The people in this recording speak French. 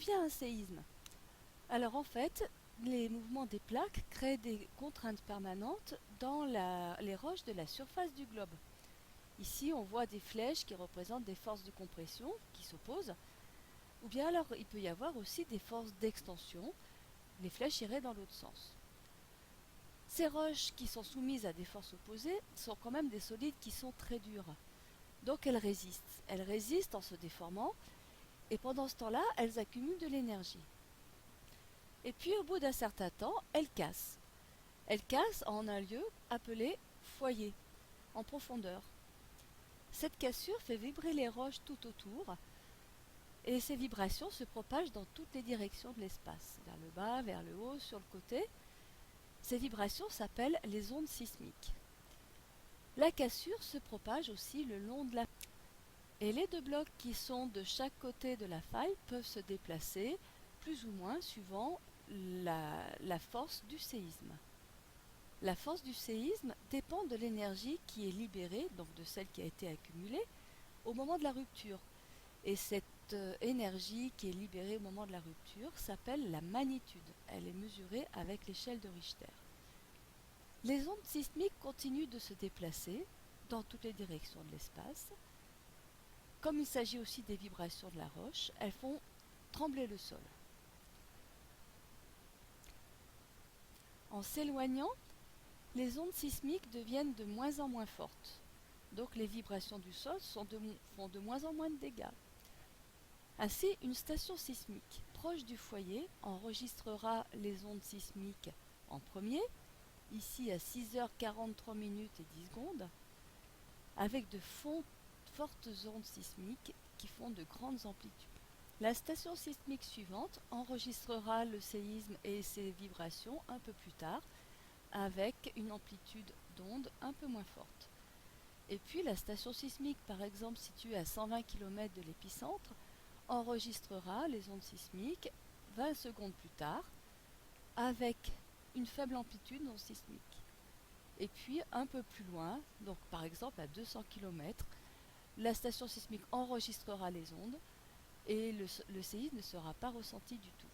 vient un séisme? Alors en fait, les mouvements des plaques créent des contraintes permanentes dans les roches de la surface du globe. Ici, on voit des flèches qui représentent des forces de compression qui s'opposent, ou bien alors il peut y avoir aussi des forces d'extension, les flèches iraient dans l'autre sens. Ces roches qui sont soumises à des forces opposées sont quand même des solides qui sont très durs. Donc elles résistent. Elles résistent en se déformant et pendant ce temps-là, elles accumulent de l'énergie. Et puis au bout d'un certain temps, elles cassent. Elles cassent en un lieu appelé foyer, en profondeur. Cette cassure fait vibrer les roches tout autour et ces vibrations se propagent dans toutes les directions de l'espace, vers le bas, vers le haut, sur le côté. Ces vibrations s'appellent les ondes sismiques. La cassure se propage aussi le long de la faille. Et les deux blocs qui sont de chaque côté de la faille peuvent se déplacer plus ou moins suivant la force du séisme. La force du séisme dépend de l'énergie qui est libérée, donc de celle qui a été accumulée, au moment de la rupture. Et cette énergie qui est libérée au moment de la rupture s'appelle la magnitude. Elle est mesurée avec l'échelle de Richter. Les ondes sismiques continuent de se déplacer dans toutes les directions de l'espace. Comme il s'agit aussi des vibrations de la roche, elles font trembler le sol. En s'éloignant, les ondes sismiques deviennent de moins en moins fortes. Donc les vibrations du sol font de moins en moins de dégâts. Ainsi, une station sismique proche du foyer enregistrera les ondes sismiques en premier, ici à 6h43 minutes et 10 secondes, avec de fortes ondes sismiques qui font de grandes amplitudes. La station sismique suivante enregistrera le séisme et ses vibrations un peu plus tard, avec une amplitude d'onde un peu moins forte. Et puis la station sismique, par exemple située à 120 km de l'épicentre, enregistrera les ondes sismiques 20 secondes plus tard, avec une faible amplitude non sismique. Et puis un peu plus loin, donc par exemple à 200 km, la station sismique enregistrera les ondes et le séisme ne sera pas ressenti du tout.